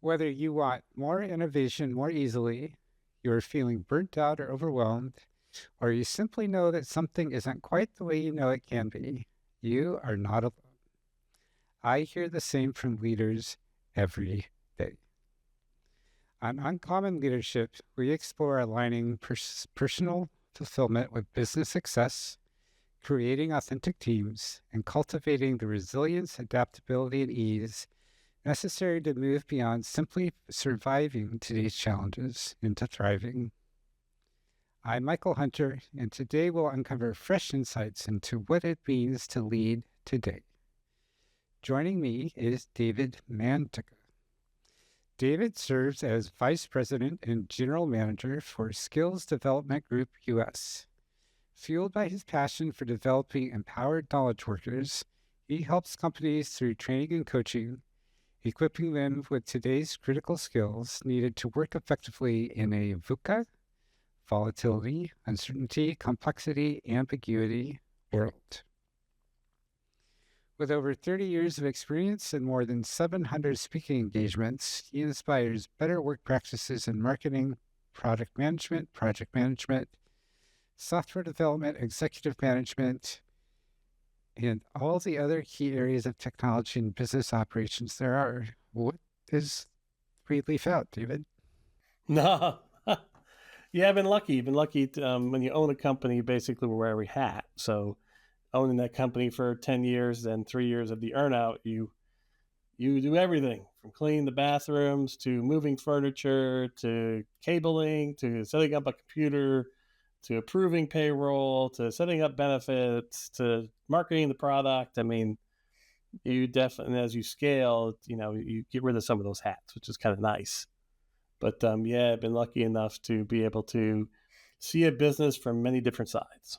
Whether you want more innovation more easily, you're feeling burnt out or overwhelmed, or you simply know that something isn't quite the way you know it can be, you are not alone. I hear the same from leaders every day. On Uncommon Leadership, we explore aligning personal fulfillment with business success, creating authentic teams, and cultivating the resilience, adaptability, and ease necessary to move beyond simply surviving today's challenges into thriving. I'm Michael Hunter, and today we'll uncover fresh insights into what it means to lead today. Joining me is David Mantica. David serves as Vice President and General Manager for Skills Development Group US. Fueled by his passion for developing empowered knowledge workers, he helps companies through training and coaching, equipping them with today's critical skills needed to work effectively in a VUCA, volatility, uncertainty, complexity, ambiguity world. With over 30 years of experience and more than 700 speaking engagements, he inspires better work practices in marketing, product management, project management, software development, executive management, and all the other key areas of technology and business operations there are. What is Greenleaf out, David? No. Yeah, I've been lucky. Been lucky to, when you own a company, you basically wear every hat. So owning that company for 10 years and 3 years of the earnout, you do everything from cleaning the bathrooms to moving furniture to cabling to setting up a computer to approving payroll to setting up benefits to marketing the product. I mean, you definitely, as you scale, you get rid of some of those hats, which is kind of nice. But yeah, I've been lucky enough to be able to see a business from many different sides.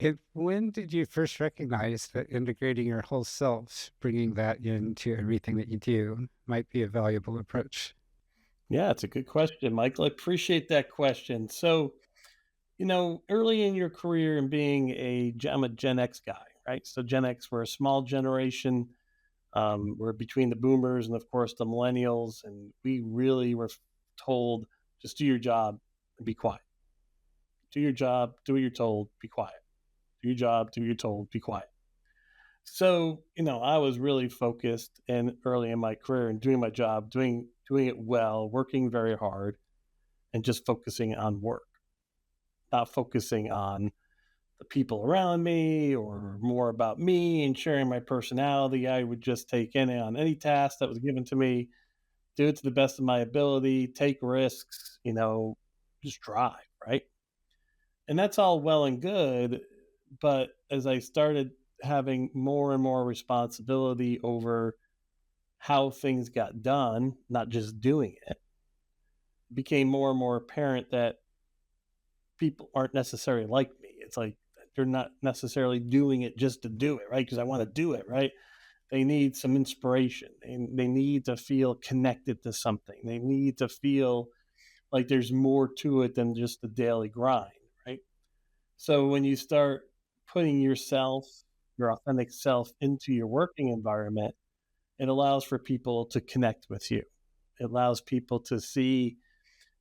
And when did you first recognize that integrating your whole self, bringing that into everything that you do, might be a valuable approach? Yeah, it's a good question, Michael. I appreciate that question. So, early in your career and being I'm a Gen X guy, right? So Gen X, we're a small generation. We're between the boomers and, of course, the millennials. And we really were told, just do your job and be quiet. Do your job, do what you're told, be quiet. Do your job, do what you're told, be quiet. So, I was really focused and early in my career and doing my job, doing it well, working very hard, and just focusing on work, not focusing on the people around me or more about me and sharing my personality. I would just take in on any task that was given to me, do it to the best of my ability, take risks, just drive, right? And that's all well and good. But as I started having more and more responsibility over how things got done, not just doing it, became more and more apparent that people aren't necessarily like me. It's like they're not necessarily doing it just to do it, right? Because I want to do it, right? They need some inspiration. They need to feel connected to something. They need to feel like there's more to it than just the daily grind, right? So when you start putting yourself, your authentic self, into your working environment, it allows for people to connect with you. It allows people to see,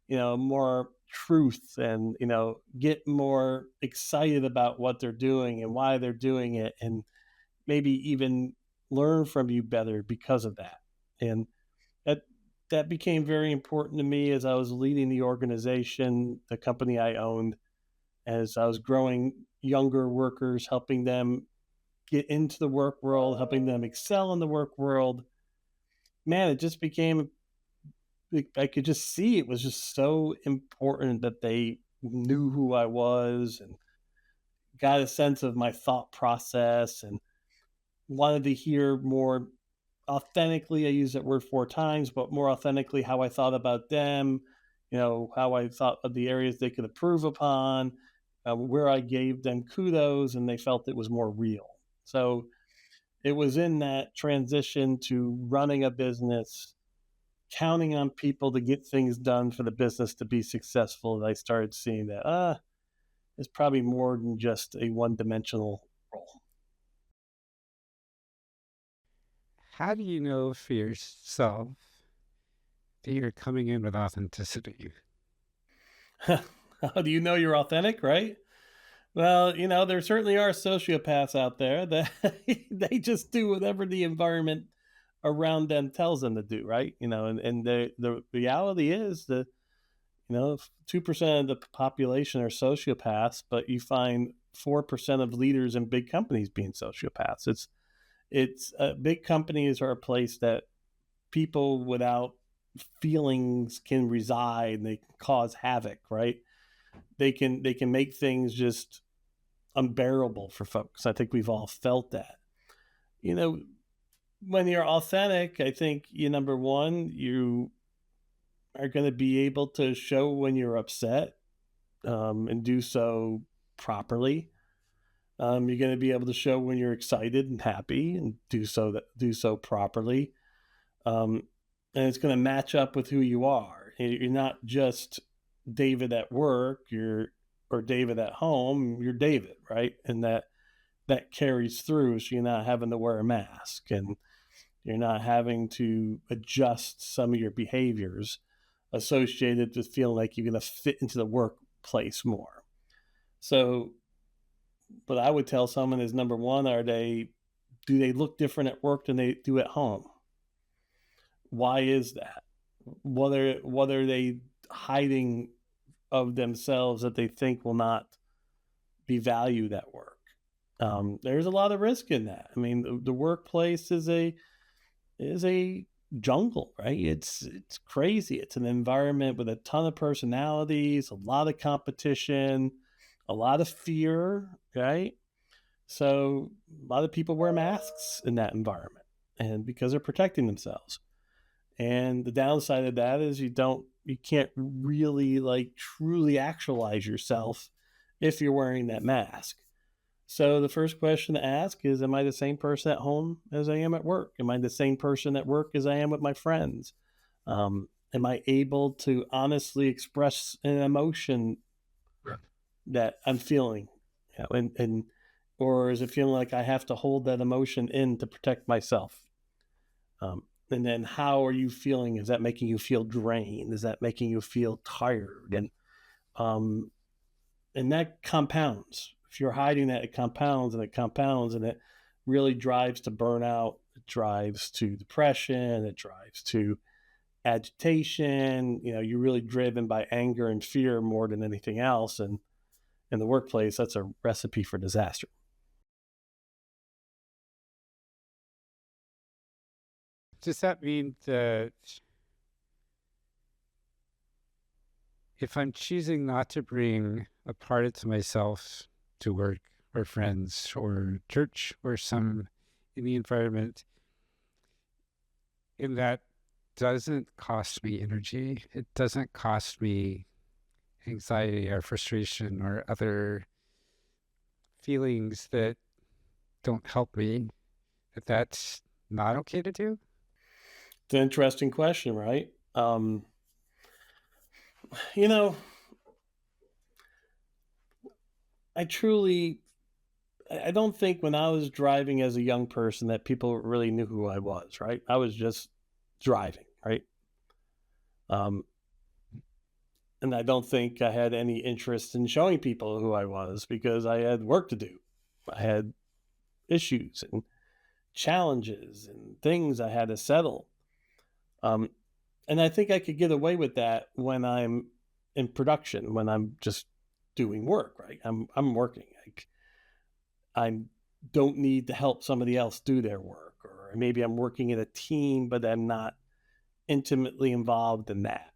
more truth and, get more excited about what they're doing and why they're doing it, and maybe even learn from you better because of that. And that that became very important to me as I was leading the organization, the company I owned, as I was growing younger workers, helping them get into the work world, helping them excel in the work world. Man, it just became, I could just see it was just so important that they knew who I was and got a sense of my thought process and wanted to hear more authentically. I use that word 4 times, but more authentically how I thought about them, how I thought of the areas they could improve upon, where I gave them kudos and they felt it was more real. So it was in that transition to running a business, counting on people to get things done for the business to be successful, that I started seeing that, it's probably more than just a one dimensional role. How do you know for yourself that you're coming in with authenticity? How do you know you're authentic, right? Well, there certainly are sociopaths out there that they just do whatever the environment around them tells them to do, right? And the reality is that 2% of the population are sociopaths, but you find 4% of leaders in big companies being sociopaths. It's big companies are a place that people without feelings can reside and they can cause havoc, right? They can make things just unbearable for folks. I think we've all felt that. You know, when you're authentic, I think number one, you are going to be able to show when you're upset, and do so properly. You're going to be able to show when you're excited and happy, and do so properly. Um, and it's going to match up with who you are. You're not just David at work. Or David at home. You're David, right? And that carries through. So you're not having to wear a mask, and you're not having to adjust some of your behaviors associated with feeling like you're going to fit into the workplace more. So, what I would tell someone is, number one, do they look different at work than they do at home? Why is that? What are they hiding of themselves that they think will not be valued at work? There's a lot of risk in that. I mean, the workplace is a jungle, right? It's crazy. It's an environment with a ton of personalities, a lot of competition, a lot of fear, right? So a lot of people wear masks in that environment, and because they're protecting themselves. And the downside of that is you can't really like truly actualize yourself if you're wearing that mask. So the first question to ask is, am I the same person at home as I am at work? Am I the same person at work as I am with my friends? Am I able to honestly express an emotion that I'm feeling? And or is it feeling like I have to hold that emotion in to protect myself? And then how are you feeling? Is that making you feel drained? Is that making you feel tired? Um, and that compounds. If you're hiding that, it compounds and it compounds, and it really drives to burnout. It drives to depression. It drives to agitation. You're really driven by anger and fear more than anything else. And in the workplace, that's a recipe for disaster. Does that mean that if I'm choosing not to bring a part of myself to work or friends or church or some in the environment, and that doesn't cost me energy, it doesn't cost me anxiety or frustration or other feelings that don't help me, that's not okay to do? It's an interesting question, right? You know, I truly, I don't think when I was driving as a young person that people really knew who I was, right? I was just driving, right? Um, and I don't think I had any interest in showing people who I was because I had work to do. I had issues and challenges and things I had to settle. Um, and I think I could get away with that when I'm in production, when I'm just doing work, right? I'm working. I don't need to help somebody else do their work, or maybe I'm working in a team, but I'm not intimately involved in that.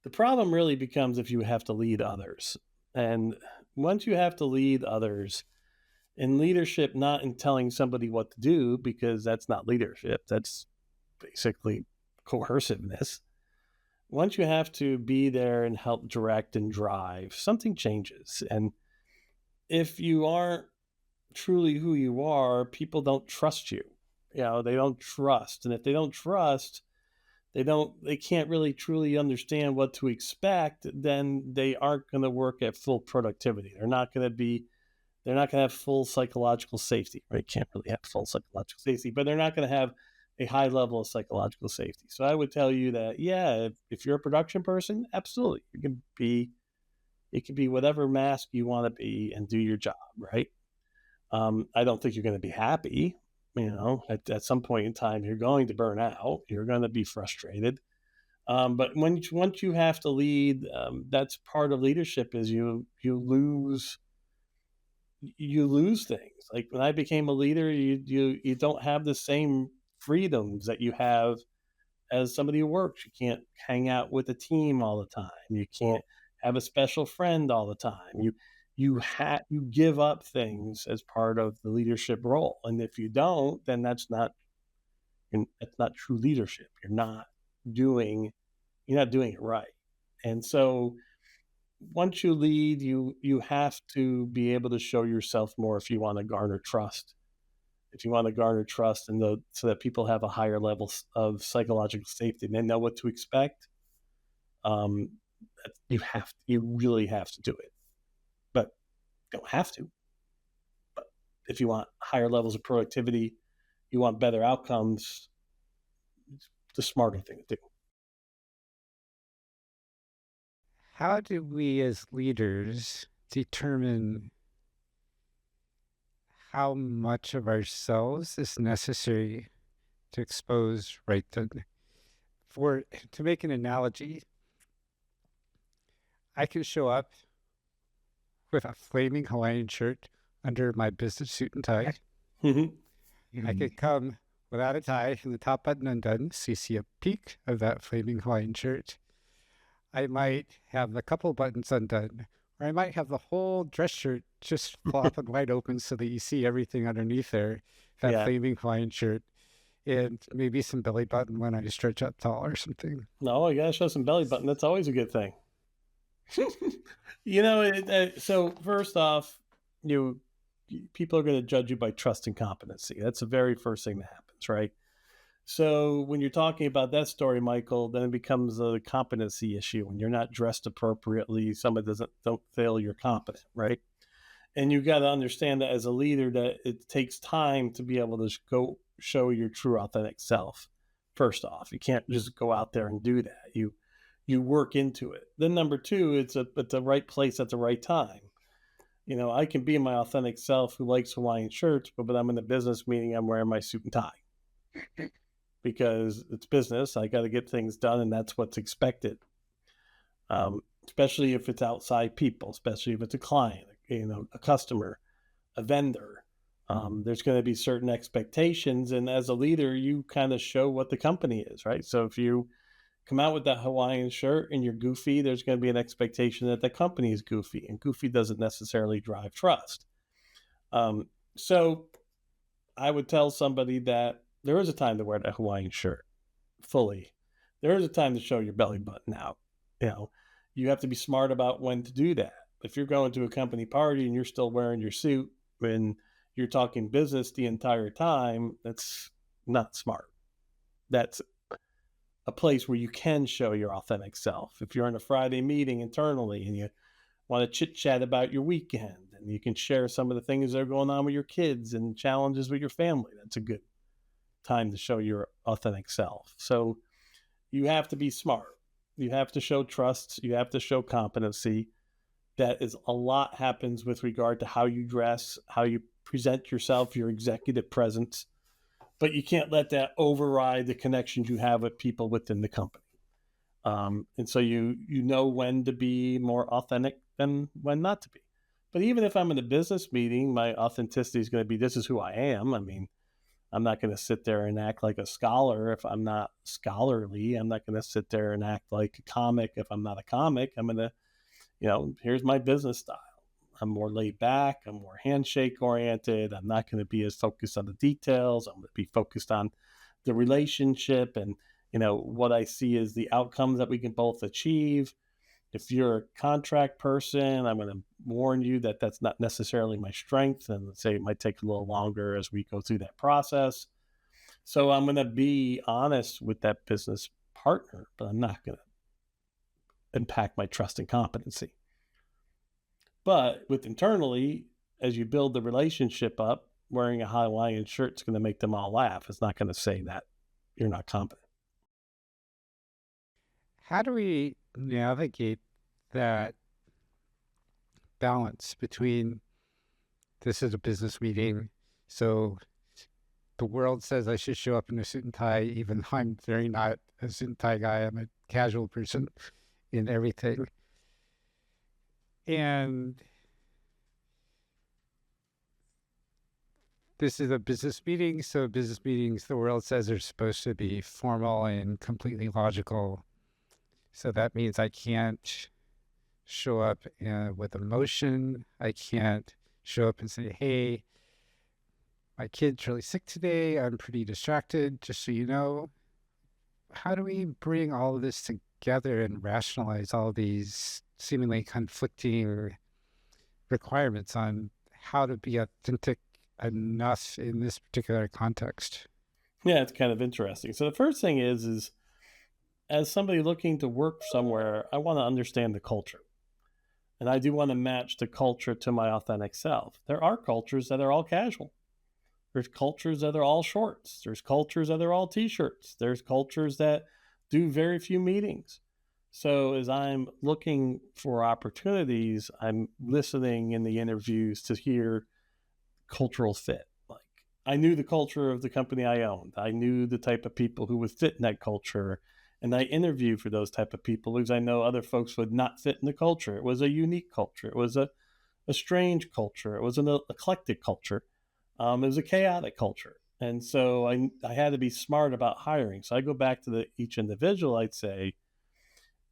The problem really becomes if you have to lead others. And once you have to lead others, in leadership, not in telling somebody what to do, because that's not leadership, that's basically coerciveness. Once you have to be there and help direct and drive, something changes. And if you aren't truly who you are, people don't trust you. They don't trust. And if they don't trust, they can't really truly understand what to expect, then they aren't going to work at full productivity. They're not going to be They're not going to have full psychological safety, right? Can't really have full psychological safety, but they're not going to have a high level of psychological safety. So I would tell you that, yeah, if you're a production person, absolutely, you can be, it can be whatever mask you want to be and do your job, right? I don't think you're going to be happy. At some point in time, you're going to burn out. You're going to be frustrated. But once you have to lead, that's part of leadership is you lose things. Like when I became a leader, you don't have the same freedoms that you have as somebody who works. You can't hang out with a team all the time. You can't have a special friend all the time. You give up things as part of the leadership role, and if you don't, then that's not true leadership. Doing you're not doing it right. And so once you lead, you have to be able to show yourself more if you want to garner trust. If you want to garner trust so that people have a higher level of psychological safety and they know what to expect, um, you really have to do it. But you don't have to. But if you want higher levels of productivity, you want better outcomes, it's the smarter thing to do. How do we as leaders determine how much of ourselves is necessary to expose right then? For to make an analogy, I could show up with a flaming Hawaiian shirt under my business suit and tie. Mhm. I could come without a tie and the top button undone, so you see a peek of that flaming Hawaiian shirt. I might have a couple buttons undone, or I might have the whole dress shirt just flopping wide open so that you see everything underneath there, that Yeah. flaming Hawaiian shirt, and maybe some belly button when I stretch up tall or something. No, you gotta show some belly button. That's always a good thing. So first off, you people are going to judge you by trust and competency. That's the very first thing that happens, right? So when you're talking about that story, Michael, then it becomes a competency issue. When you're not dressed appropriately, somebody don't feel you're competent, right? And you got to understand that as a leader, that it takes time to be able to go show your true authentic self. First off, you can't just go out there and do that. You work into it. Then number two, it's at the right place at the right time. I can be my authentic self who likes Hawaiian shirts, but I'm in a business meeting, I'm wearing my suit and tie because it's business. I got to get things done, and that's what's expected. Especially if it's outside people, especially if it's a client, a customer, a vendor. There's going to be certain expectations, and as a leader, you kind of show what the company is, right? So if you come out with that Hawaiian shirt and you're goofy, there's going to be an expectation that the company is goofy, and goofy doesn't necessarily drive trust. So I would tell somebody that there is a time to wear that Hawaiian shirt fully. There is a time to show your belly button out. You know, you have to be smart about when to do that. If you're going to a company party and you're still wearing your suit and you're talking business the entire time, that's not smart. That's a place where you can show your authentic self. If you're in a Friday meeting internally and you want to chit chat about your weekend and you can share some of the things that are going on with your kids and challenges with your family, that's a good time to show your authentic self. So you have to be smart. You have to show trust. You have to show competency. That is a lot happens with regard to how you dress, how you present yourself, your executive presence. But you can't let that override the connections you have with people within the company. And so you know when to be more authentic than when not to be. But even if I'm in a business meeting, my authenticity is going to be this is who I am. I mean, I'm not going to sit there and act like a scholar if I'm not scholarly. I'm not going to sit there and act like a comic if I'm not a comic. I'm going to, here's my business style. I'm more laid back. I'm more handshake oriented. I'm not going to be as focused on the details. I'm going to be focused on the relationship and, what I see is the outcomes that we can both achieve. If you're a contract person, I'm going to warn you that that's not necessarily my strength and say it might take a little longer as we go through that process. So I'm going to be honest with that business partner, but I'm not going to impact my trust and competency. But with internally, as you build the relationship up, wearing a Hawaiian shirt's going to make them all laugh. It's not going to say that you're not competent. How do we navigate that balance between this is a business meeting, so the world says I should show up in a suit and tie, even though I'm very not a suit and tie guy. I'm a casual person in everything. And this is a business meeting, so business meetings, the world says are supposed to be formal and completely logical. So that means I can't show up with emotion. I can't show up and say, hey, my kid's really sick today. I'm pretty distracted, just so you know. How do we bring all of this together and rationalize all these seemingly conflicting requirements on how to be authentic enough in this particular context? Yeah, it's kind of interesting. So the first thing is as somebody looking to work somewhere, I want to understand the culture. And I do want to match the culture to my authentic self. There are cultures that are all casual. There's cultures that are all shorts. There's cultures that are all t-shirts. There's cultures that do very few meetings. So as I'm looking for opportunities, I'm listening in the interviews to hear cultural fit. Like I knew the culture of the company I owned. I knew the type of people who would fit in that culture. And I interview for those type of people because I know other folks would not fit in the culture. It was a unique culture. It was a strange culture. It was an eclectic culture. It was a chaotic culture. And so I had to be smart about hiring. So I go back to each individual. I'd say,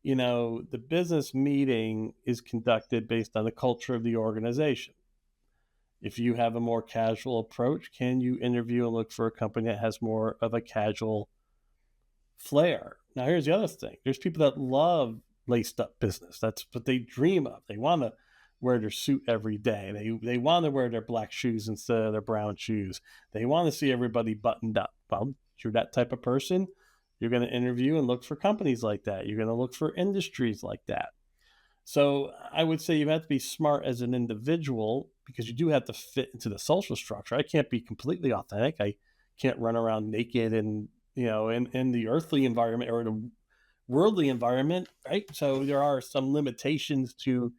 the business meeting is conducted based on the culture of the organization. If you have a more casual approach, can you interview and look for a company that has more of a casual flair? Now, here's the other thing: there's people that love laced up business. That's what they dream of. They want to wear their suit every day. They want to wear their black shoes instead of their brown shoes. They want to see everybody buttoned up. Well, if you're that type of person, you're going to interview and look for companies like that. You're going to look for industries like that. So I would say you have to be smart as an individual because you do have to fit into the social structure. I can't be completely authentic. I can't run around naked and in the earthly environment or the worldly environment, right? So there are some limitations to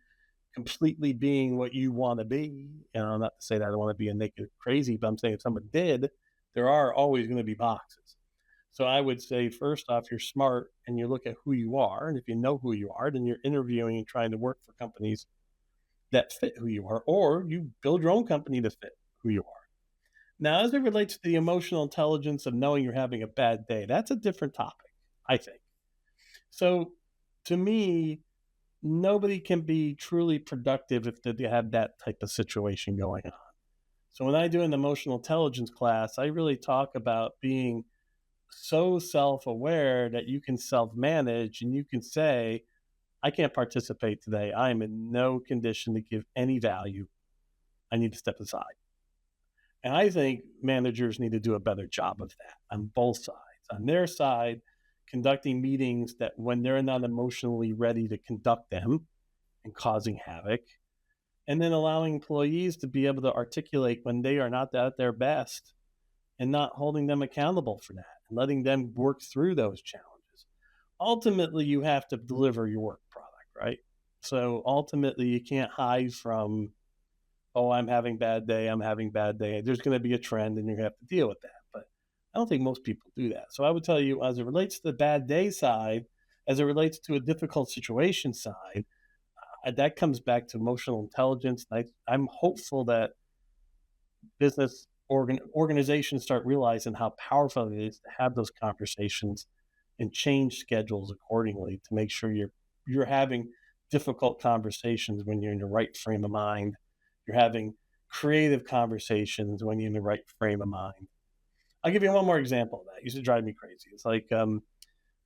completely being what you want to be. Not to say that I want to be a naked crazy, but I'm saying if someone did, there are always going to be boxes. So I would say, first off, you're smart and you look at who you are. And if you know who you are, then you're interviewing and trying to work for companies that fit who you are, or you build your own company to fit who you are. Now, as it relates to the emotional intelligence of knowing you're having a bad day, that's a different topic, I think. So to me, nobody can be truly productive if they have that type of situation going on. So when I do an emotional intelligence class, I really talk about being so self-aware that you can self-manage and you can say, I can't participate today. I am in no condition to give any value. I need to step aside. And I think managers need to do a better job of that on both sides. On their side, conducting meetings that when they're not emotionally ready to conduct them and causing havoc, and then allowing employees to be able to articulate when they are not at their best and not holding them accountable for that and letting them work through those challenges. Ultimately, you have to deliver your work product, right? So ultimately, you can't hide from, oh, I'm having bad day, I'm having bad day. There's going to be a trend and you're going to have to deal with that. But I don't think most people do that. So I would tell you, as it relates to the bad day side, as it relates to a difficult situation side, that comes back to emotional intelligence. I'm hopeful that organizations start realizing how powerful it is to have those conversations and change schedules accordingly to make sure you're having difficult conversations when you're in the right frame of mind. You're having creative conversations when you're in the right frame of mind. I'll give you one more example of that. It used to drive me crazy. It's like I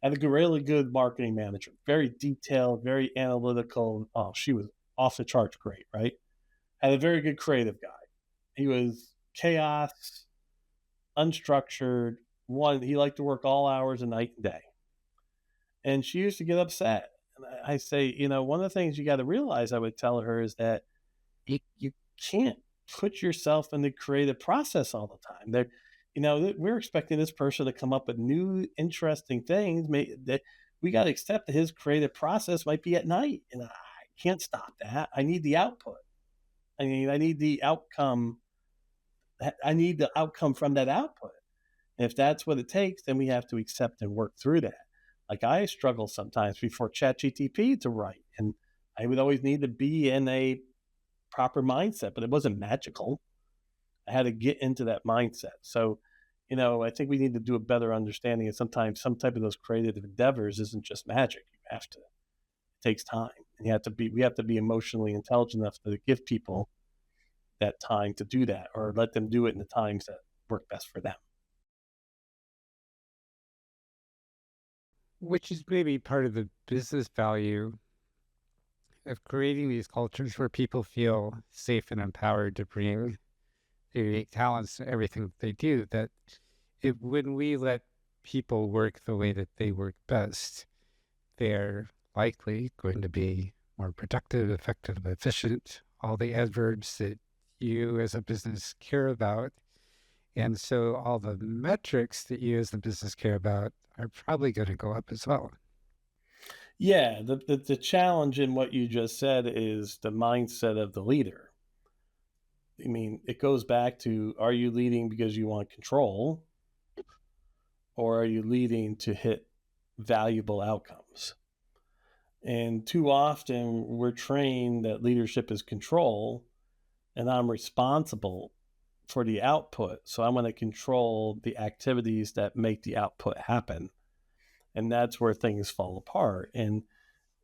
had a really good marketing manager, very detailed, very analytical. Oh, she was off the charts great, right? Had a very good creative guy. He was chaos, unstructured. One, he liked to work all hours of night and day. And she used to get upset. And I say, one of the things you got to realize, I would tell her, is that you can't put yourself in the creative process all the time. We're expecting this person to come up with new, interesting things. That we got to accept that his creative process might be at night, and I can't stop that. I need the output. I mean, I need the outcome. I need the outcome from that output. And if that's what it takes, then we have to accept and work through that. Like I struggle sometimes before ChatGTP to write, and I would always need to be in a proper mindset, but it wasn't magical. I had to get into that mindset. So, I think we need to do a better understanding. And sometimes some type of those creative endeavors isn't just magic. You have to, it takes time. And we have to be emotionally intelligent enough to give people that time to do that or let them do it in the times that work best for them. Which is maybe part of the business value of creating these cultures where people feel safe and empowered to bring their unique talents to everything that they do. That when we let people work the way that they work best, they're likely going to be more productive, effective, efficient, all the adverbs that you as a business care about. And so all the metrics that you as the business care about are probably going to go up as well. Yeah, the challenge in what you just said is the mindset of the leader. I mean, it goes back to, are you leading because you want control, or are you leading to hit valuable outcomes? And too often we're trained that leadership is control and I'm responsible for the output. So I'm going to control the activities that make the output happen. And that's where things fall apart. And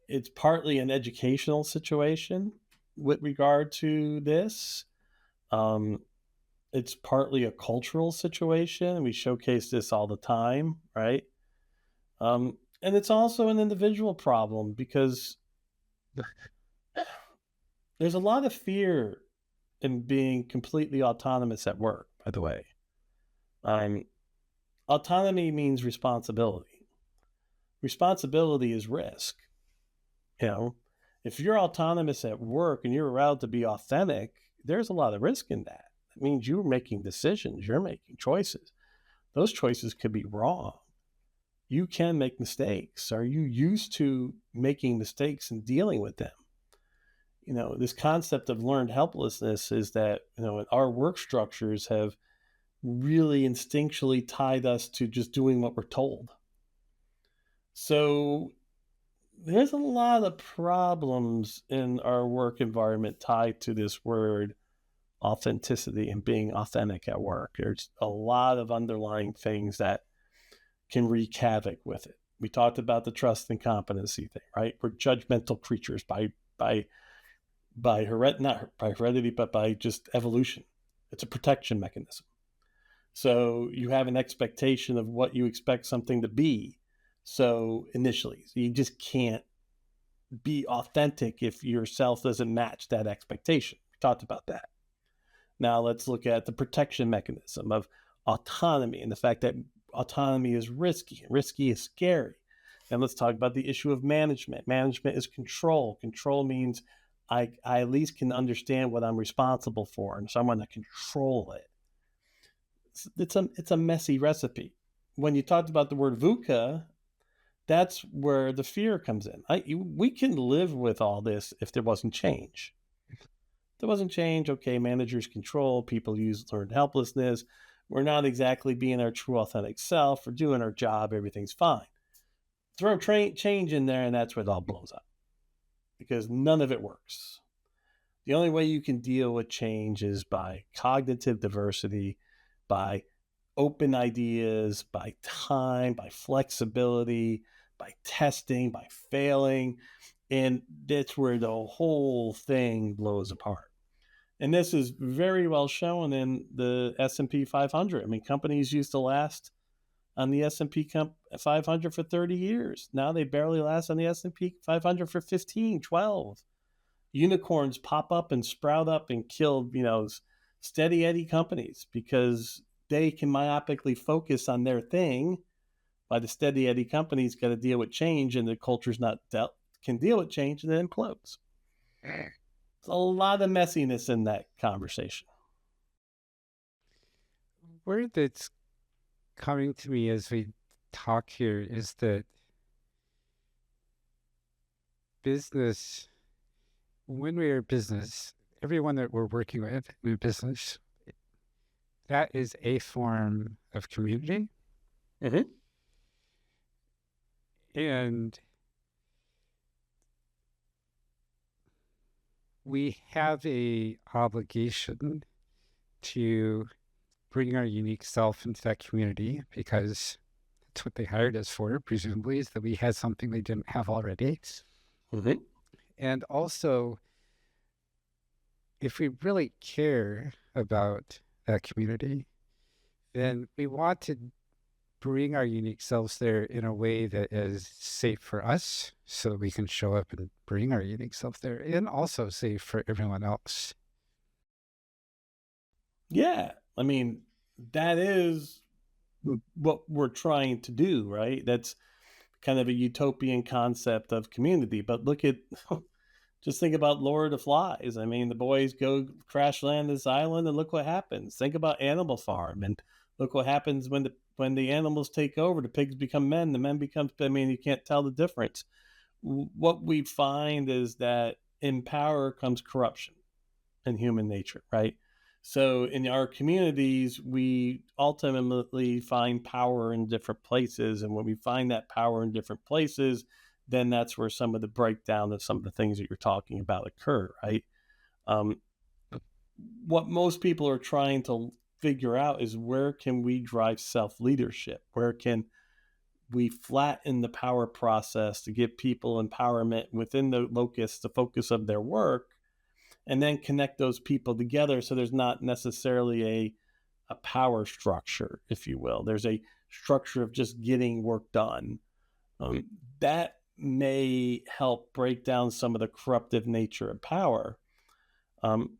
it's partly an educational situation with regard to this. Um, it's partly a cultural situation. We showcase this all the time, right? And it's also an individual problem because there's a lot of fear in being completely autonomous at work, by the way. Um, Autonomy means responsibility. Responsibility is risk. You know, if you're autonomous at work and you're allowed to be authentic, there's a lot of risk in that. It means you're making decisions, you're making choices. Those choices could be wrong. You can make mistakes. Are you used to making mistakes and dealing with them? This concept of learned helplessness is that, our work structures have really instinctually tied us to just doing what we're told. So there's a lot of problems in our work environment tied to this word authenticity and being authentic at work. There's a lot of underlying things that can wreak havoc with it. We talked about the trust and competency thing, right? We're judgmental creatures not by heredity, but by just evolution. It's a protection mechanism. So you have an expectation of what you expect something to be. So initially, so you just can't be authentic if yourself doesn't match that expectation. We talked about that. Now let's look at the protection mechanism of autonomy and the fact that autonomy is risky. Risky is scary. And let's talk about the issue of management. Management is control. Control means I at least can understand what I'm responsible for, and so I'm going to control it. It's a messy recipe. When you talked about the word VUCA, that's where the fear comes in. We can live with all this if there wasn't change. If there wasn't change, okay, managers control, people use learned helplessness. We're not exactly being our true authentic self. We're doing our job. Everything's fine. Throw change in there, and that's where it all blows up because none of it works. The only way you can deal with change is by cognitive diversity, by open ideas, by time, by flexibility, by testing, by failing. And that's where the whole thing blows apart. And this is very well shown in the S&P 500. I mean, companies used to last on the S&P 500 for 30 years. Now they barely last on the S&P 500 for 15, 12. Unicorns pop up and sprout up and kill, steady Eddie companies because they can myopically focus on their thing, while the steady Eddie companies got to deal with change and the culture's not can deal with change and it implodes. There's a lot of messiness in that conversation. Word that's coming to me as we talk here is that business, when we are business, everyone that we're working with in business, that is a form of community. Hmm. And we have a obligation to bring our unique self into that community because that's what they hired us for, presumably, is that we had something they didn't have already. Hmm. And also, if we really care about that community, then we want to bring our unique selves there in a way that is safe for us so that we can show up and bring our unique self there and also safe for everyone else. Yeah. I mean, that is what we're trying to do, right? That's kind of a utopian concept of community. But look at, just think about Lord of the Flies. I mean, the boys go crash land this island, and look what happens. Think about Animal Farm, and look what happens when the animals take over. The pigs become men. The men become. I mean, you can't tell the difference. What we find is that in power comes corruption in human nature, right? So in our communities, we ultimately find power in different places. And when we find that power in different places, then that's where some of the breakdown of some of the things that you're talking about occur, right? Um, what most people are trying to figure out is where can we drive self leadership? Where can we flatten the power process to give people empowerment within the locus, the focus of their work, and then connect those people together so there's not necessarily a power structure, if you will. There's a structure of just getting work done. Um, that may help break down some of the corruptive nature of power. Um,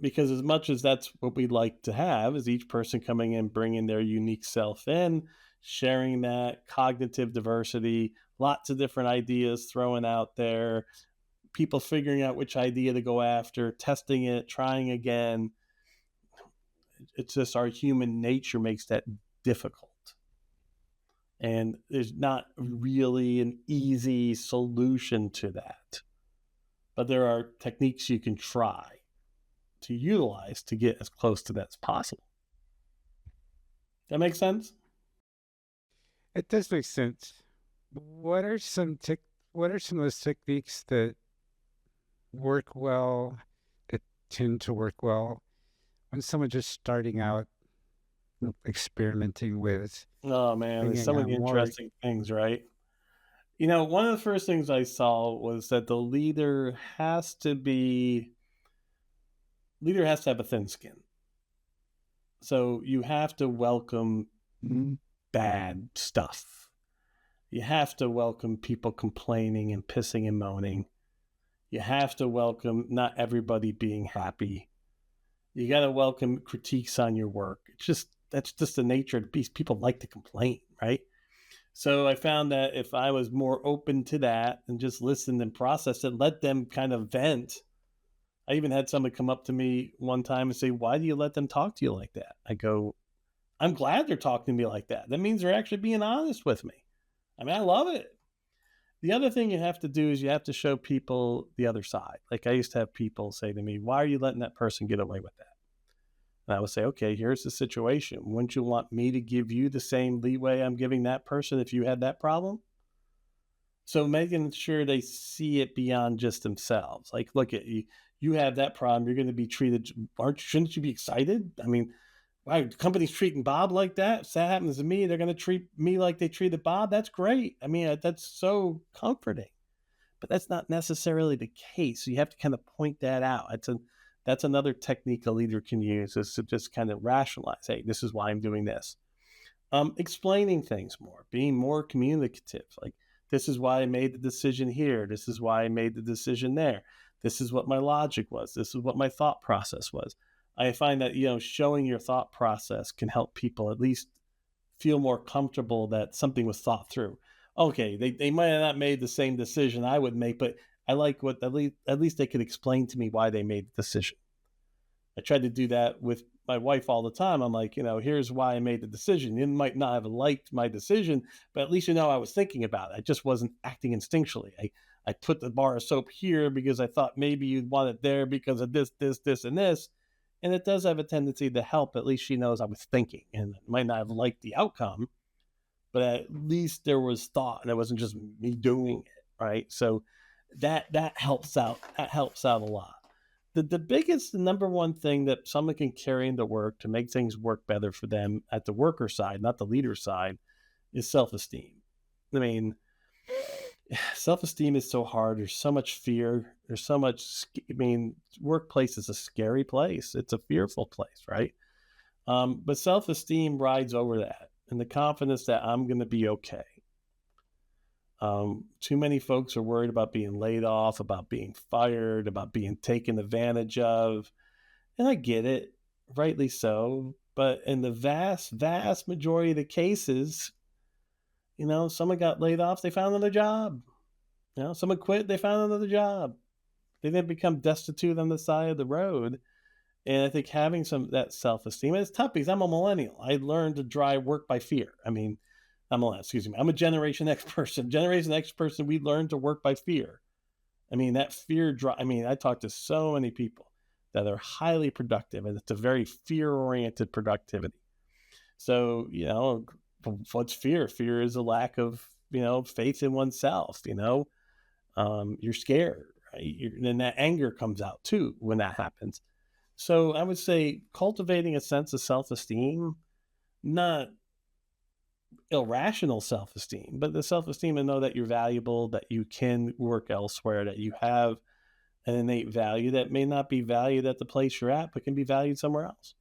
because as much as that's what we'd like to have, is each person coming in, bringing their unique self in, sharing that cognitive diversity, lots of different ideas thrown out there, people figuring out which idea to go after, testing it, trying again. It's just our human nature makes that difficult. And there's not really an easy solution to that. But there are techniques you can try to utilize to get as close to that as possible. That makes sense? It does make sense. What are some tech what are some of those techniques that work well, that tend to work well when someone just starting out experimenting with Oh man, there's so bringing many on more. interesting things, right? You know, one of the first things I saw was that the leader has to have a thin skin. So you have to welcome bad stuff. You have to welcome people complaining and pissing and moaning. You have to welcome not everybody being happy. You got to welcome critiques on your work. That's just the nature of the beast. People like to complain, right? So I found that if I was more open to that and just listened and processed it, let them kind of vent. I even had somebody come up to me one time and say, "Why do you let them talk to you like that?" I go, "I'm glad they're talking to me like that. That means they're actually being honest with me. I mean, I love it." The other thing you have to do is you have to show people the other side. Like I used to have people say to me, "Why are you letting that person get away with that?" And I would say, "Okay, here's the situation. Wouldn't you want me to give you the same leeway I'm giving that person if you had that problem?" So making sure they see it beyond just themselves. Like, look at you, you have that problem. You're going to be treated. Aren't shouldn't you be excited? I mean, wow, the company's treating Bob like that. If that happens to me, they're going to treat me like they treated Bob. That's great. I mean, that's so comforting. But that's not necessarily the case. So you have to kind of point that out. That's another technique a leader can use is to just kind of rationalize. Hey, this is why I'm doing this. Explaining things more, being more communicative. Like, this is why I made the decision here. This is why I made the decision there. This is what my logic was. This is what my thought process was. I find that, showing your thought process can help people at least feel more comfortable that something was thought through. Okay, they might have not made the same decision I would make, but I like what at least they could explain to me why they made the decision. I tried to do that with my wife all the time. I'm like, here's why I made the decision. You might not have liked my decision, but at least I was thinking about it. I just wasn't acting instinctually. I put the bar of soap here because I thought maybe you'd want it there because of this, and this. And it does have a tendency to help. At least she knows I was thinking and might not have liked the outcome, but at least there was thought and it wasn't just me doing it. Right. So that helps out. That helps out a lot. The biggest, the number one thing that someone can carry into work to make things work better for them at the worker side, not the leader side, is self-esteem. I mean, self-esteem is so hard. There's so much fear. There's so much. I mean, workplace is a scary place. It's a fearful place, right? But self-esteem rides over that, and the confidence that I'm going to be okay. Too many folks are worried about being laid off, about being fired, about being taken advantage of. And I get it, rightly so. But in the vast, vast majority of the cases, someone got laid off, they found another job. Someone quit, they found another job. They didn't become destitute on the side of the road. And I think having some that self-esteem, it's tough because I'm a millennial. I learned to drive work by fear. I mean, excuse me, I'm a Generation X person. Generation X person, we learned to work by fear. I mean, that fear I mean, I talk to so many people that are highly productive, and it's a very fear-oriented productivity. So, what's fear? Fear is a lack of, faith in oneself. You're scared, right? And that anger comes out too when that happens. So I would say cultivating a sense of self-esteem, not irrational self-esteem, but the self-esteem to know that you're valuable, that you can work elsewhere, that you have an innate value that may not be valued at the place you're at, but can be valued somewhere else.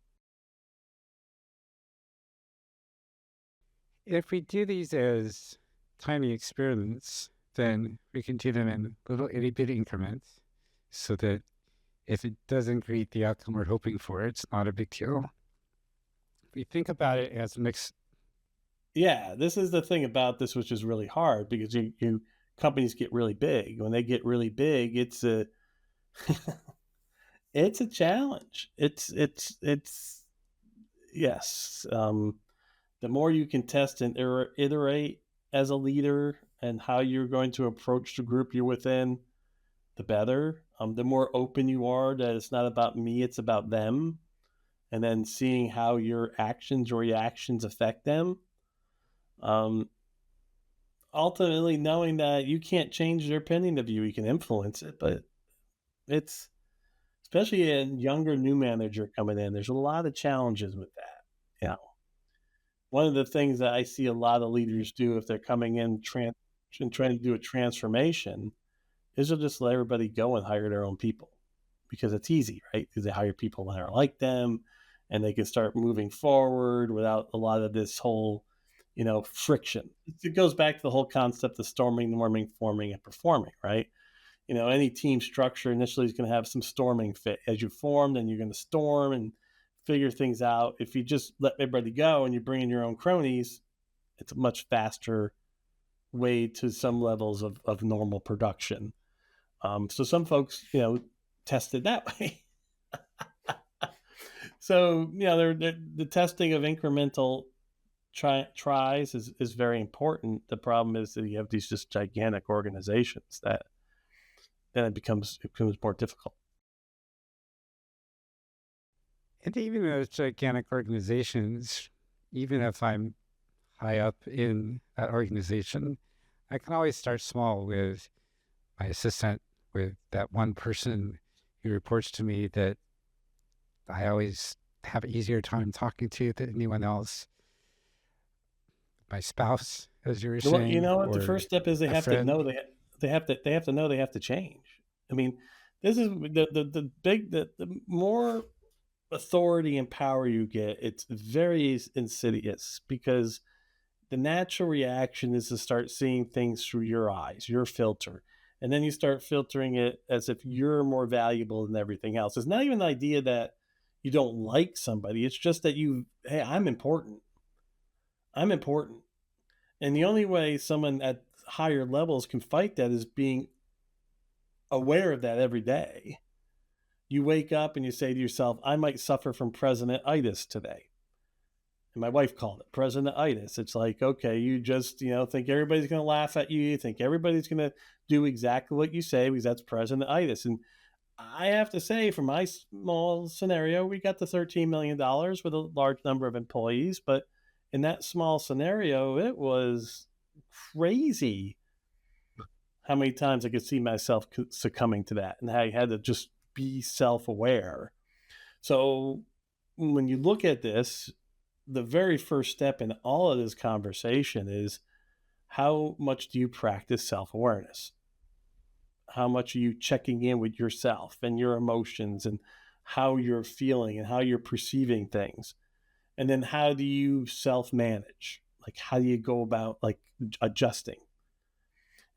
If we do these as tiny experiments, then we can do them in little itty bitty increments so that if it doesn't create the outcome we're hoping for, it's not a big deal. If we think about it as mixed. Yeah, this is the thing about this, which is really hard because you companies get really big. When they get really big, it's a it's a challenge. It's yes. The more you can test and iterate as a leader and how you're going to approach the group you're within, the better. The more open you are that it's not about me, it's about them. And then seeing how your actions or reactions affect them. Um, Ultimately, knowing that you can't change their opinion of you, you can influence it, but it's especially a younger new manager coming in, there's a lot of challenges with that. Yeah. One of the things that I see a lot of leaders do if they're coming in and trying to do a transformation is they'll just let everybody go and hire their own people because it's easy, right? Because they hire people that are like them and they can start moving forward without a lot of this whole, friction. It goes back to the whole concept of storming, norming, forming, and performing, right? Any team structure initially is going to have some storming fit as you form, then you're going to storm and figure things out. If you just let everybody go and you bring in your own cronies, it's a much faster way to some levels of normal production. So some folks, test it that way. So, the testing of incremental tries is very important. The problem is that you have these just gigantic organizations that then it becomes more difficult. And even those gigantic organizations, even if I'm high up in that organization, I can always start small with my assistant, with that one person who reports to me that I always have an easier time talking to than anyone else. My spouse, as you were Well, you saying, know what? The or first step is they a have to friend. know they have to know they have to change. I mean, this is the more authority and power you get, it's very insidious because the natural reaction is to start seeing things through your eyes, your filter. And then you start filtering it as if you're more valuable than everything else. It's not even the idea that you don't like somebody. It's just that hey, I'm important. I'm important. And the only way someone at higher levels can fight that is being aware of that every day. You wake up and you say to yourself, I might suffer from president-itis today. And my wife called it president-itis. It's like, okay, you just, think everybody's going to laugh at you. You think everybody's going to do exactly what you say because that's president-itis. And I have to say, for my small scenario, we got the $13 million with a large number of employees. But in that small scenario, it was crazy how many times I could see myself succumbing to that, and how I had to just be self aware. So when you look at this, the very first step in all of this conversation is, how much do you practice self awareness? How much are you checking in with yourself and your emotions and how you're feeling and how you're perceiving things? And then how do you self manage? Like, how do you go about like adjusting?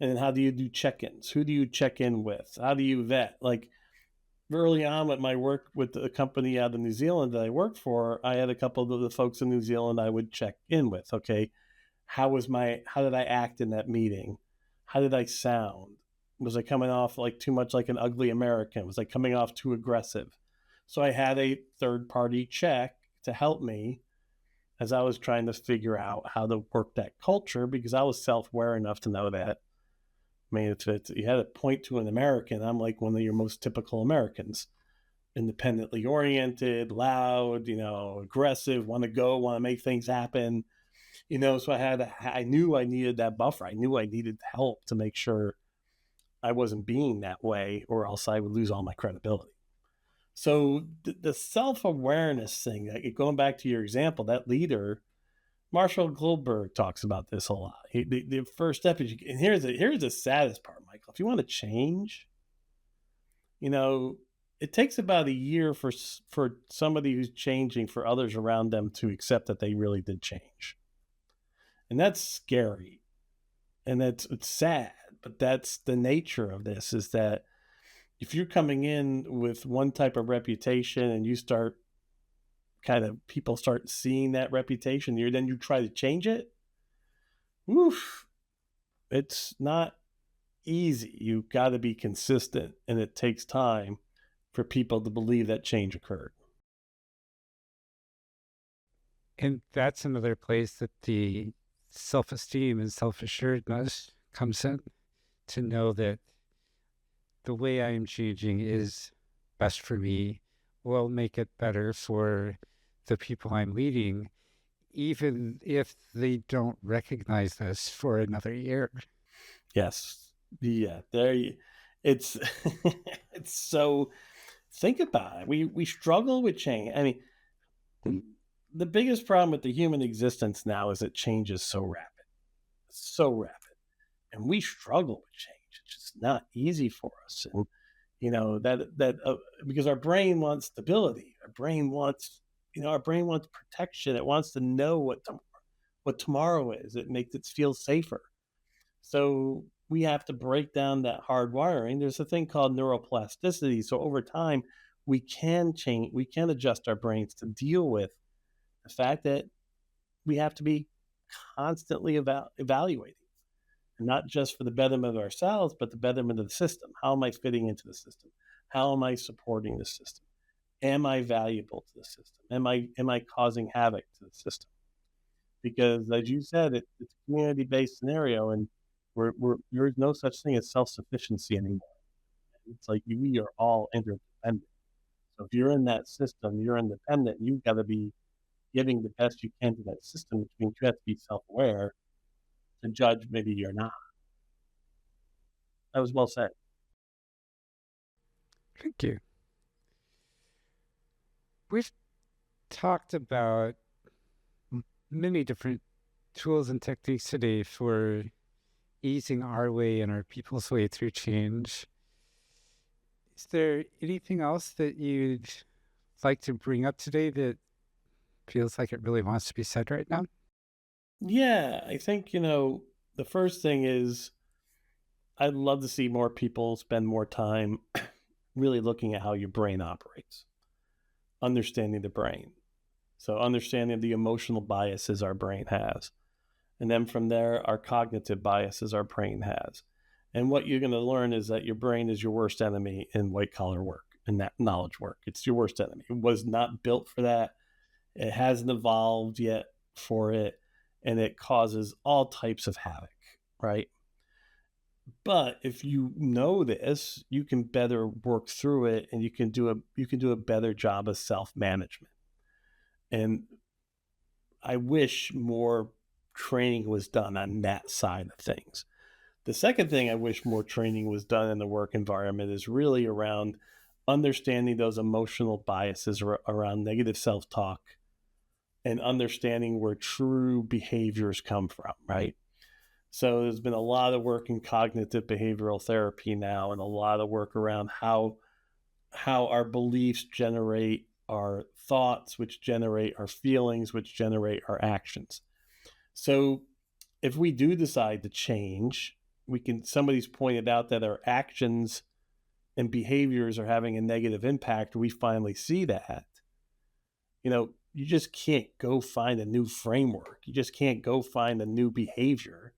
And then how do you do check ins? Who do you check in with? How do you vet? Like, early on with my work with the company out of New Zealand that I worked for, I had a couple of the folks in New Zealand I would check in with. Okay, how did I act in that meeting? How did I sound? Was I coming off like too much like an ugly American? Was I coming off too aggressive? So I had a third party check to help me as I was trying to figure out how to work that culture, because I was self aware enough to know that. I mean, if you had to point to an American, I'm like one of your most typical Americans, independently oriented, loud, aggressive, want to go, want to make things happen. So I knew I needed that buffer. I knew I needed help to make sure I wasn't being that way, or else I would lose all my credibility. So the self awareness thing, like going back to your example, that leader, Marshall Goldberg, talks about this a lot. The first step is, and here's the saddest part, Michael. If you want to change, you know, it takes about a year for somebody who's changing, for others around them to accept that they really did change, and that's scary, and it's sad. But that's the nature of this: is that if you're coming in with one type of reputation and you start kind of people start seeing that reputation, then you try to change it. Oof, it's not easy. You've got to be consistent, and it takes time for people to believe that change occurred. And that's another place that the self esteem and self assuredness comes in, to know that the way I am changing is best for me, will make it better for the people I'm leading, even if they don't recognize this for another year. Yes. Yeah. It's it's so, think about it. We struggle with change. I mean, the biggest problem with the human existence now is that change is so rapid, and we struggle with change. It's just not easy for us, and because our brain wants stability, our brain wants protection. It wants to know what tomorrow is. It makes it feel safer. So we have to break down that hard wiring. There's a thing called neuroplasticity. So over time, we can change, we can adjust our brains to deal with the fact that we have to be constantly evaluating, not just for the betterment of ourselves, but the betterment of the system. How am I fitting into the system? How am I supporting the system? Am I valuable to the system? Am I causing havoc to the system? Because as you said, it's a community-based scenario, and there's no such thing as self-sufficiency anymore. It's like we are all interdependent. So if you're in that system, you're independent. You've got to be giving the best you can to that system, which means you have to be self-aware to judge maybe you're not. That was well said. Thank you. We've talked about many different tools and techniques today for easing our way and our people's way through change. Is there anything else that you'd like to bring up today that feels like it really wants to be said right now? Yeah, I think, the first thing is, I'd love to see more people spend more time really looking at how your brain operates, understanding the brain. So, understanding the emotional biases our brain has. And then from there, our cognitive biases our brain has. And what you're going to learn is that your brain is your worst enemy in white collar work and that knowledge work. It's your worst enemy. It was not built for that. It hasn't evolved yet for it, and it causes all types of havoc, right? But if you know this, you can better work through it, and you can do a better job of self management. And I wish more training was done on that side of things. The second thing I wish more training was done in the work environment is really around understanding those emotional biases around negative self talk and understanding where true behaviors come from, right? So there's been a lot of work in cognitive behavioral therapy now and a lot of work around how our beliefs generate our thoughts, which generate our feelings, which generate our actions. So if we do decide to change, somebody's pointed out that our actions and behaviors are having a negative impact. We finally see that. You just can't go find a new framework. You just can't go find a new behavior.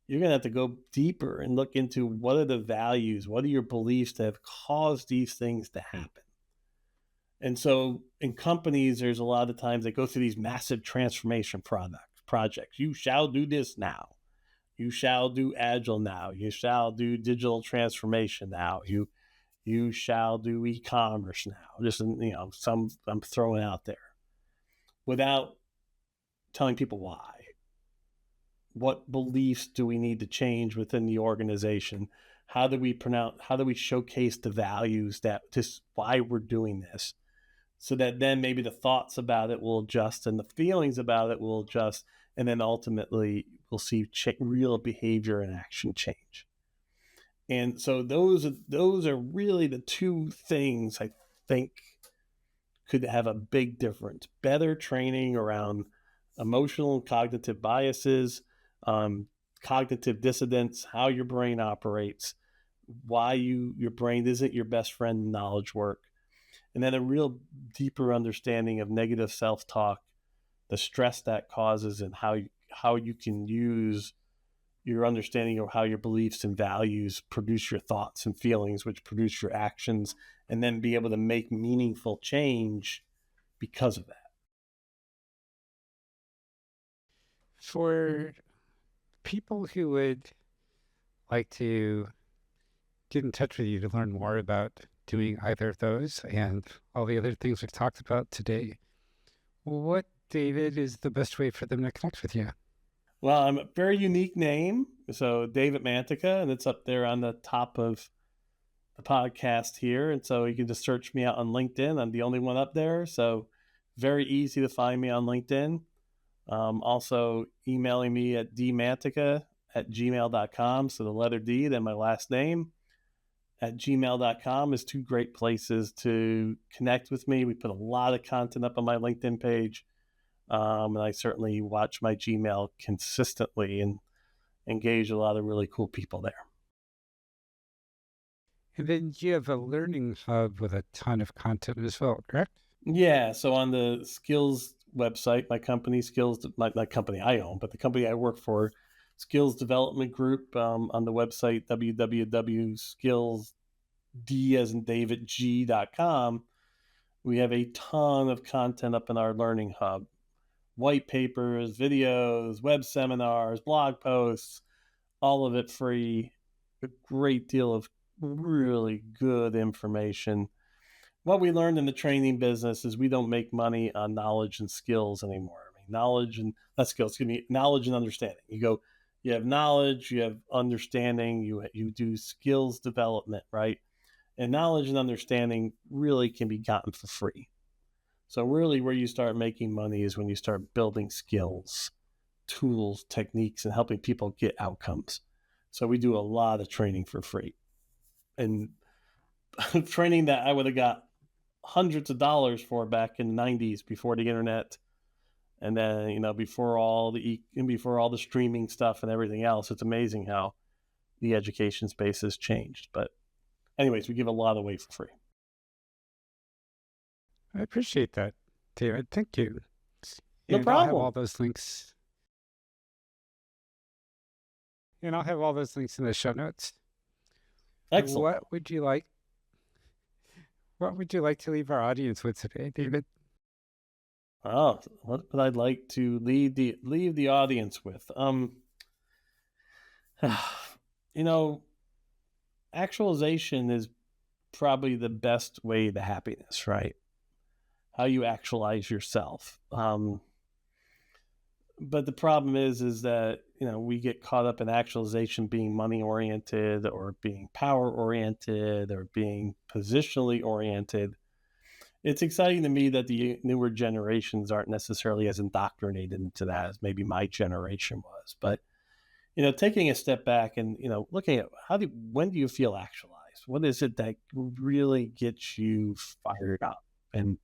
You're going to have to go deeper and look into what are the values, what are your beliefs that have caused these things to happen. And so in companies, there's a lot of times they go through these massive transformation projects. You shall do this now. You shall do agile now. You shall do digital transformation now. You shall do e-commerce now. Just some I'm throwing out there without telling people why. What beliefs do we need to change within the organization? How do we showcase the values that just why we're doing this? So that then maybe the thoughts about it will adjust and the feelings about it will adjust. And then ultimately we'll see real behavior and action change. And so those are really the two things I think could have a big difference. Better training around emotional and cognitive biases, cognitive dissonance, how your brain operates, why your brain isn't your best friend in knowledge work, and then a real deeper understanding of negative self-talk, the stress that causes, and how you can use your understanding of how your beliefs and values produce your thoughts and feelings, which produce your actions, and then be able to make meaningful change because of that. For people who would like to get in touch with you to learn more about doing either of those and all the other things we've talked about today, what, David, is the best way for them to connect with you? Well, I'm a very unique name. So David Mantica, and it's up there on the top of the podcast here. And so you can just search me out on LinkedIn. I'm the only one up there. So very easy to find me on LinkedIn. Also emailing me at dmantica@gmail.com. So the letter D, then my last name at gmail.com is two great places to connect with me. We put a lot of content up on my LinkedIn page. And I certainly watch my Gmail consistently and engage a lot of really cool people there. And then you have a learning hub with a ton of content as well, correct? Yeah. So on the skills website, my company, not company I own, but the company I work for, Skills Development Group, on the website, www.skillsd as in David G.com, we have a ton of content up in our learning hub. White papers, videos, web seminars, blog posts, all of it free. A great deal of really good information. What we learned in the training business is we don't make money on knowledge and skills anymore. I mean, knowledge and not skills, excuse me, knowledge and understanding. You have knowledge, you have understanding, you do skills development, right? And knowledge and understanding really can be gotten for free. So really where you start making money is when you start building skills, tools, techniques, and helping people get outcomes. So we do a lot of training for free. And training that I would have got hundreds of dollars for back in the 90s before the internet and then before all the streaming stuff and everything else. It's amazing how the education space has changed. But anyways, we give a lot away for free. I appreciate that, David. Thank you. No And I'll have all problem. those links. And I'll have all those links in the show notes. Excellent. What would you like? What would you like to leave our audience with today, David? Oh, what would I like to leave the audience with? You know, actualization is probably the best way to happiness, right? How you actualize yourself. But the problem is that we get caught up in actualization being money oriented or being power oriented or being positionally oriented. It's exciting to me that the newer generations aren't necessarily as indoctrinated into that as maybe my generation was. But taking a step back and looking at when do you feel actualized? What is it that really gets you fired up? And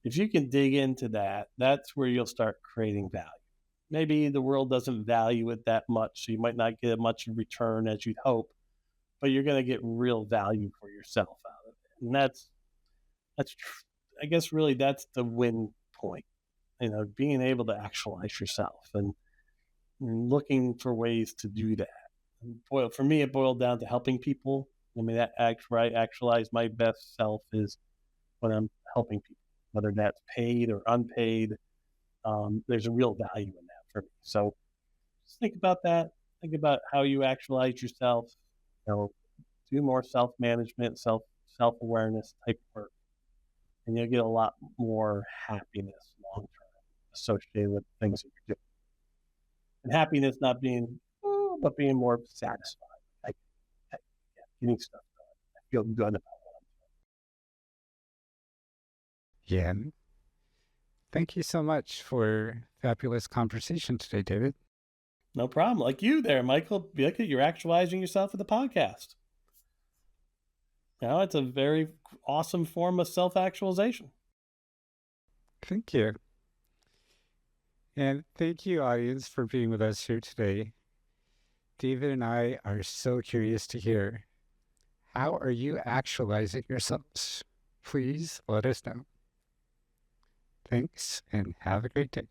if you can dig into that, that's where you'll start creating value. Maybe the world doesn't value it that much, so you might not get as much in return as you'd hope, but you're going to get real value for yourself out of it. And I guess really that's the win point. Being able to actualize yourself and looking for ways to do that. And for me, it boiled down to helping people. I mean, where I actualize my best self is when I'm helping people, whether that's paid or unpaid. There's a real value in that for me. So just think about that. Think about how you actualize yourself. Do more self management, self awareness type work, and you'll get a lot more happiness long term associated with things that you're doing. And happiness not being, but being more satisfied. Like, yeah, getting stuff done. I feel good about it. Yeah. Thank you so much for fabulous conversation today, David. No problem. Like you there, Michael. Look at you're actualizing yourself with the podcast. It's a very awesome form of self actualization. Thank you. And thank you, audience, for being with us here today. David and I are so curious to hear, how are you actualizing yourselves? Please let us know. Thanks and have a great day.